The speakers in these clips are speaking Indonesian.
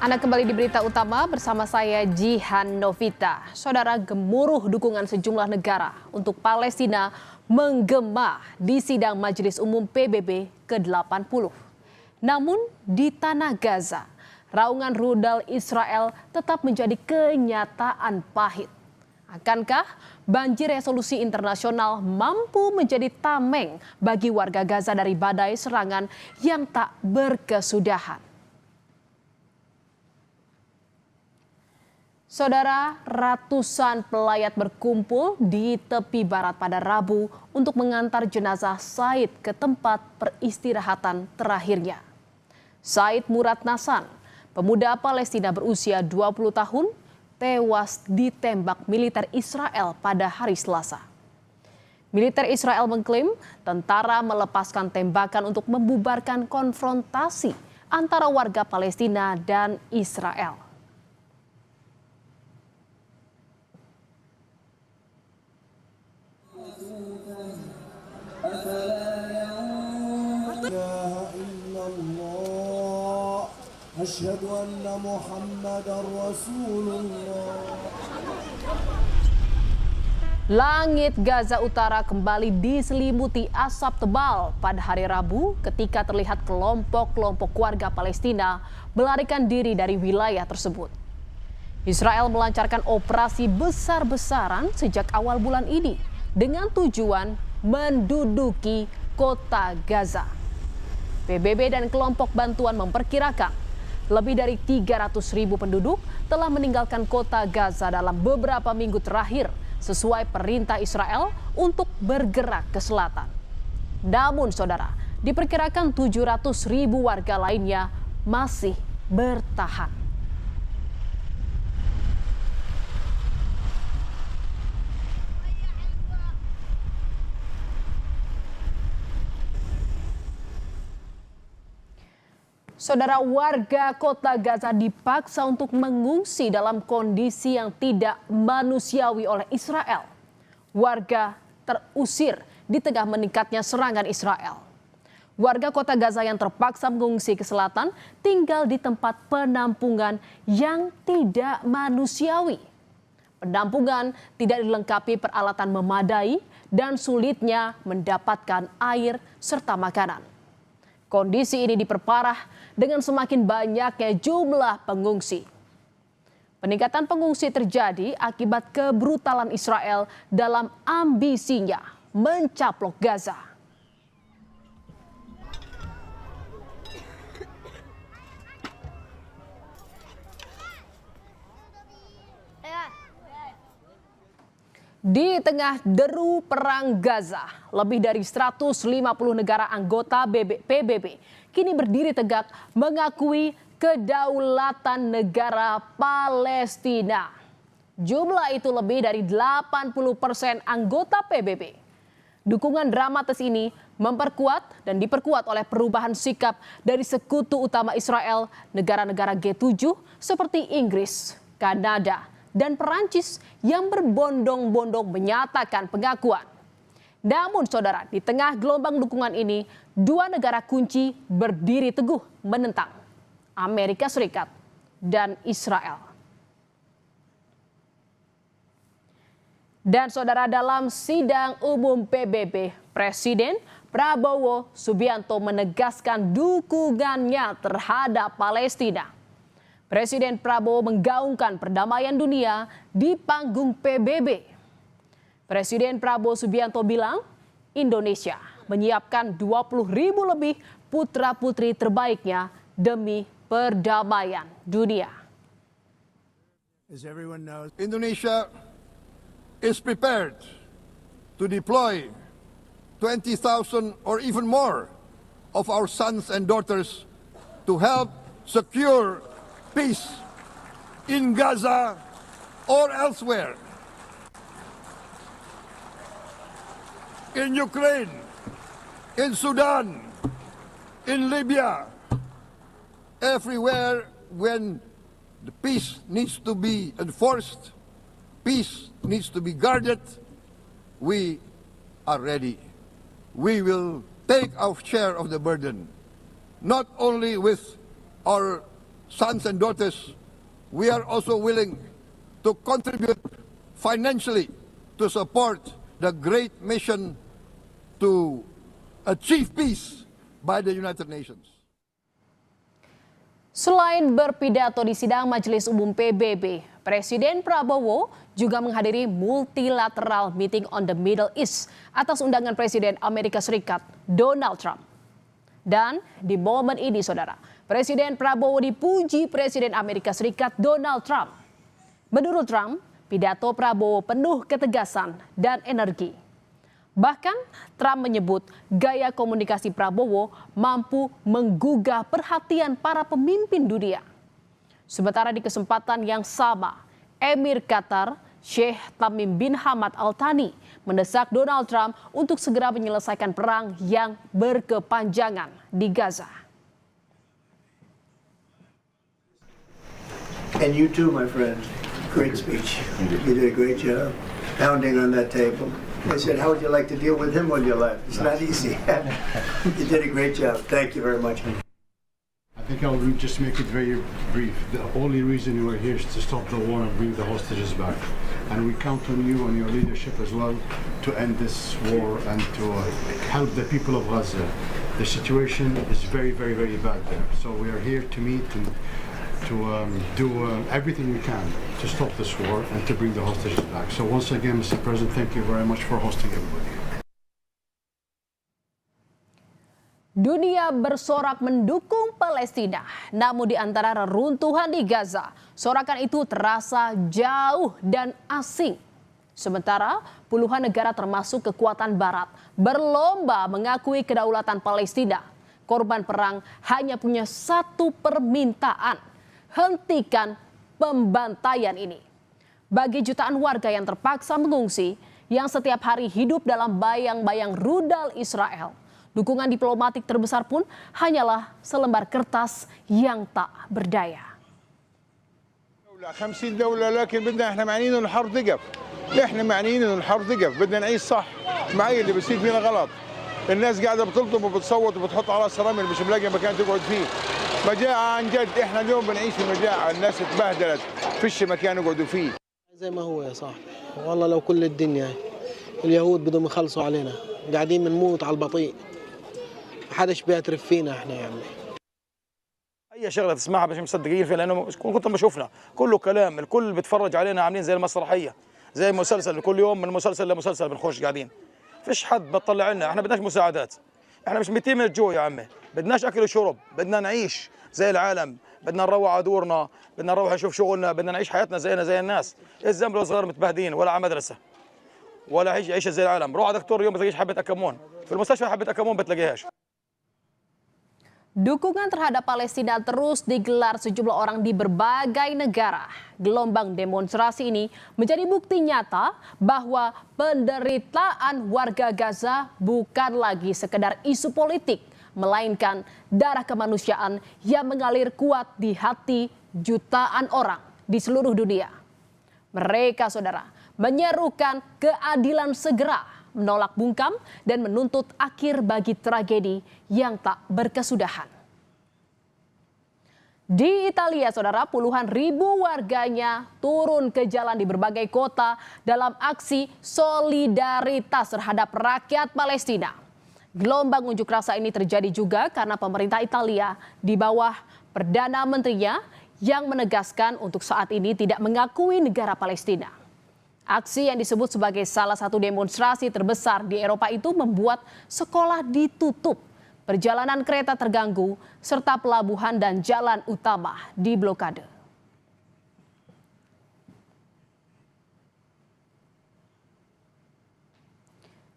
Anda kembali di berita utama bersama saya Jihan Novita. Saudara, gemuruh dukungan sejumlah negara untuk Palestina menggema di sidang Majelis Umum PBB ke-80. Namun di tanah Gaza, raungan rudal Israel tetap menjadi kenyataan pahit. Akankah banjir resolusi internasional mampu menjadi tameng bagi warga Gaza dari badai serangan yang tak berkesudahan? Saudara, ratusan pelayat berkumpul di tepi barat pada Rabu untuk mengantar jenazah Said ke tempat peristirahatan terakhirnya. Said Murad Nasan, pemuda Palestina berusia 20 tahun, tewas ditembak militer Israel pada hari Selasa. Militer Israel mengklaim tentara melepaskan tembakan untuk membubarkan konfrontasi antara warga Palestina dan Israel. Asyhadu anna Muhammadar Rasulullah. Langit Gaza Utara kembali diselimuti asap tebal pada hari Rabu ketika terlihat kelompok-kelompok warga Palestina melarikan diri dari wilayah tersebut. Israel melancarkan operasi besar-besaran sejak awal bulan ini dengan tujuan menduduki kota Gaza. PBB dan kelompok bantuan memperkirakan lebih dari 300.000 penduduk telah meninggalkan kota Gaza dalam beberapa minggu terakhir sesuai perintah Israel untuk bergerak ke selatan. Namun saudara, diperkirakan 700.000 warga lainnya masih bertahan. Saudara, warga kota Gaza dipaksa untuk mengungsi dalam kondisi yang tidak manusiawi oleh Israel. Warga terusir di tengah meningkatnya serangan Israel. Warga kota Gaza yang terpaksa mengungsi ke selatan tinggal di tempat penampungan yang tidak manusiawi. Penampungan tidak dilengkapi peralatan memadai dan sulitnya mendapatkan air serta makanan. Kondisi ini diperparah dengan semakin banyaknya jumlah pengungsi. Peningkatan pengungsi terjadi akibat kebrutalan Israel dalam ambisinya mencaplok Gaza. Di tengah deru perang Gaza, lebih dari 150 negara anggota PBB kini berdiri tegak mengakui kedaulatan negara Palestina. Jumlah itu lebih dari 80% anggota PBB. Dukungan dramatis ini memperkuat dan diperkuat oleh perubahan sikap dari sekutu utama Israel, negara-negara G7 seperti Inggris, Kanada, dan Perancis yang berbondong-bondong menyatakan pengakuan. Namun saudara, di tengah gelombang dukungan ini, dua negara kunci berdiri teguh menentang: Amerika Serikat dan Israel. Dan saudara, dalam sidang umum PBB, Presiden Prabowo Subianto menegaskan dukungannya terhadap Palestina. Presiden Prabowo menggaungkan perdamaian dunia di panggung PBB. Presiden Prabowo Subianto bilang Indonesia menyiapkan 20.000 lebih putra-putri terbaiknya demi perdamaian dunia. As everyone knows, Indonesia is prepared to deploy 20,000 or even more of our sons and daughters to help secure peace in Gaza or elsewhere. In Ukraine, in Sudan, in Libya, everywhere when the peace needs to be enforced, peace needs to be guarded, we are ready. We will take our share of the burden, not only with our sons and daughters, we are also willing to contribute financially to support the great mission to achieve peace by the United Nations. Selain berpidato di sidang Majelis Umum PBB, Presiden Prabowo juga menghadiri multilateral meeting on the Middle East atas undangan Presiden Amerika Serikat Donald Trump. Dan di momen ini, saudara, Presiden Prabowo dipuji Presiden Amerika Serikat Donald Trump. Menurut Trump, pidato Prabowo penuh ketegasan dan energi. Bahkan Trump menyebut gaya komunikasi Prabowo mampu menggugah perhatian para pemimpin dunia. Sementara di kesempatan yang sama, Emir Qatar Sheikh Tamim bin Hamad Al Thani mendesak Donald Trump untuk segera menyelesaikan perang yang berkepanjangan di Gaza. And you too, my friend. Great speech. You did a great job pounding on that table. I said, how would you like to deal with him when you left? It's not easy. You did a great job. Thank you very much. I think I'll just make it very brief. The only reason you are here is to stop the war and bring the hostages back. And we count on you and your leadership as well to end this war and to help the people of Gaza. The situation is very, very, very bad there. So we are here to meet and to do everything we can to stop this war and to bring the hostages back. So once again, Mr. President, thank you very much for hosting everybody. Dunia bersorak mendukung Palestina, namun di antara reruntuhan di Gaza, sorakan itu terasa jauh dan asing. Sementara puluhan negara termasuk kekuatan barat berlomba mengakui kedaulatan Palestina. Korban perang hanya punya satu permintaan: hentikan pembantaian ini. Bagi jutaan warga yang terpaksa mengungsi, yang setiap hari hidup dalam bayang-bayang rudal Israel, dukungan diplomatik terbesar pun hanyalah selembar kertas yang tak berdaya. 50 دولة لكن بدنا احنا معنيين انه الحرب تقف. احنا معنيين انه الحرب تقف، بدنا نعيش صح. معي اللي بيصير فينا غلط. الناس قاعدة بتلطم وبتصوت وبتحط على راسها رمل مش ملاقي مكان تقعد فيه. مجاعة عن جد، احنا اليوم بنعيش في مجاعة، الناس اتبهدلت، فيش مكان يقعدوا فيه. زي ما هو يا صاحبي، والله لو كل الدنيا اليهود بدهم يخلصوا علينا، قاعدين بنموت على البطيء. حدش بيعترف فينا احنا يا عمي. اي شغله تسمعها مش مصدقين فيها لانه كنت ما شفنا كله كلام، الكل بيتفرج علينا عاملين زي المسرحيه، زي مسلسل، كل يوم من مسلسل لمسلسل بنخش قاعدين. فيش حد بتطلع لنا، احنا بدناش مساعدات، احنا مش ميتين من الجوع يا عمي، بدناش اكل وشرب، بدنا نعيش زي العالم، بدنا نروح على دورنا، بدنا نروح نشوف شغلنا، بدنا نعيش حياتنا زينا زي الناس. الزملاء الصغار متبهدين ولا على مدرسه ولا عيشه زي العالم. روح على دكتور اليوم بتلاقيش حبه اكمون، في المستشفى حبه اكمون بتلاقيهاش. Dukungan terhadap Palestina terus digelar sejumlah orang di berbagai negara. Gelombang demonstrasi ini menjadi bukti nyata bahwa penderitaan warga Gaza bukan lagi sekedar isu politik, melainkan darah kemanusiaan yang mengalir kuat di hati jutaan orang di seluruh dunia. Mereka, saudara, menyerukan keadilan segera, menolak bungkam, dan menuntut akhir bagi tragedi yang tak berkesudahan. Di Italia, saudara, puluhan ribu warganya turun ke jalan di berbagai kota dalam aksi solidaritas terhadap rakyat Palestina. Gelombang unjuk rasa ini terjadi juga karena pemerintah Italia di bawah Perdana Menterinya yang menegaskan untuk saat ini tidak mengakui negara Palestina. Aksi yang disebut sebagai salah satu demonstrasi terbesar di Eropa itu membuat sekolah ditutup, perjalanan kereta terganggu, serta pelabuhan dan jalan utama diblokade.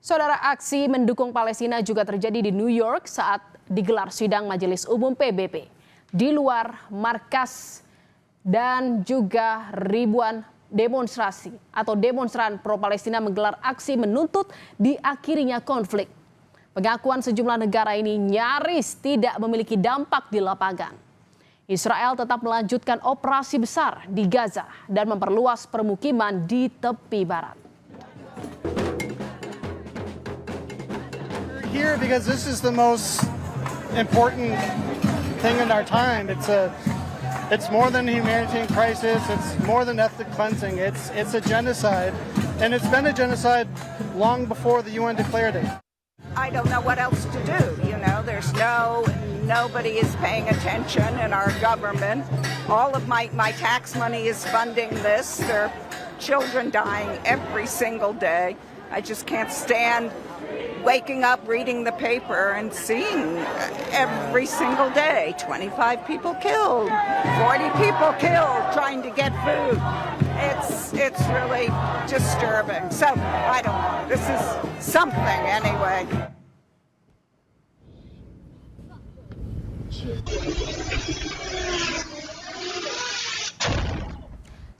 Saudara, aksi mendukung Palestina juga terjadi di New York saat digelar sidang Majelis Umum PBB. Di luar markas dan juga ribuan demonstrasi atau demonstran pro-Palestina menggelar aksi menuntut diakhirinya konflik. Pengakuan sejumlah negara ini nyaris tidak memiliki dampak di lapangan. Israel tetap melanjutkan operasi besar di Gaza dan memperluas permukiman di tepi barat. We're here because this is the most important thing in our time. It's more than a humanitarian crisis. It's more than ethnic cleansing. It's a genocide, and it's been a genocide long before the UN declared it. I don't know what else to do. You know, nobody is paying attention in our government. All of my tax money is funding this. There are children dying every single day. I just can't stand waking up, reading the paper, and seeing every single day 25 people killed, 40 people killed trying to get food. It's really disturbing. So I don't know. This is something anyway.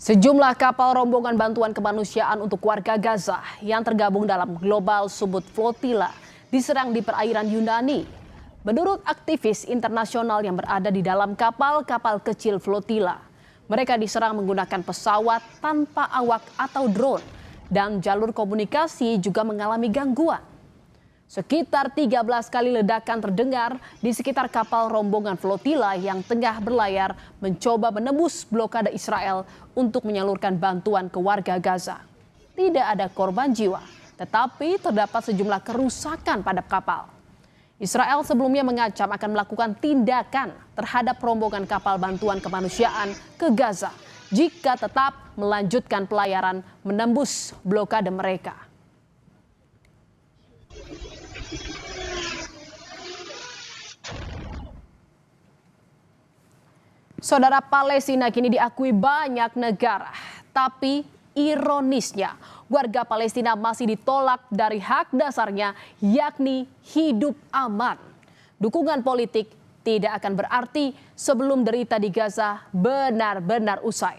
Sejumlah kapal rombongan bantuan kemanusiaan untuk warga Gaza yang tergabung dalam Global Support Flotilla diserang di perairan Yunani. Menurut aktivis internasional yang berada di dalam kapal-kapal kecil flotilla, mereka diserang menggunakan pesawat tanpa awak atau drone dan jalur komunikasi juga mengalami gangguan. Sekitar 13 kali ledakan terdengar di sekitar kapal rombongan flotilla yang tengah berlayar mencoba menembus blokade Israel untuk menyalurkan bantuan ke warga Gaza. Tidak ada korban jiwa, tetapi terdapat sejumlah kerusakan pada kapal. Israel sebelumnya mengancam akan melakukan tindakan terhadap rombongan kapal bantuan kemanusiaan ke Gaza jika tetap melanjutkan pelayaran menembus blokade mereka. Saudara, Palestina kini diakui banyak negara, tapi ironisnya warga Palestina masih ditolak dari hak dasarnya, yakni hidup aman. Dukungan politik tidak akan berarti sebelum derita di Gaza benar-benar usai.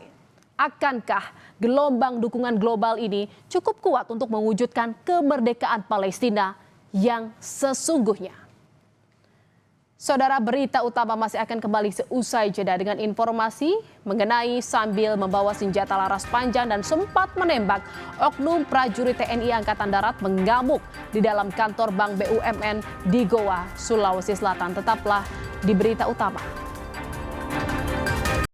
Akankah gelombang dukungan global ini cukup kuat untuk mewujudkan kemerdekaan Palestina yang sesungguhnya? Saudara, berita utama masih akan kembali seusai jeda dengan informasi mengenai sambil membawa senjata laras panjang dan sempat menembak oknum prajurit TNI Angkatan Darat mengamuk di dalam kantor Bank BUMN di Goa, Sulawesi Selatan. Tetaplah di berita utama.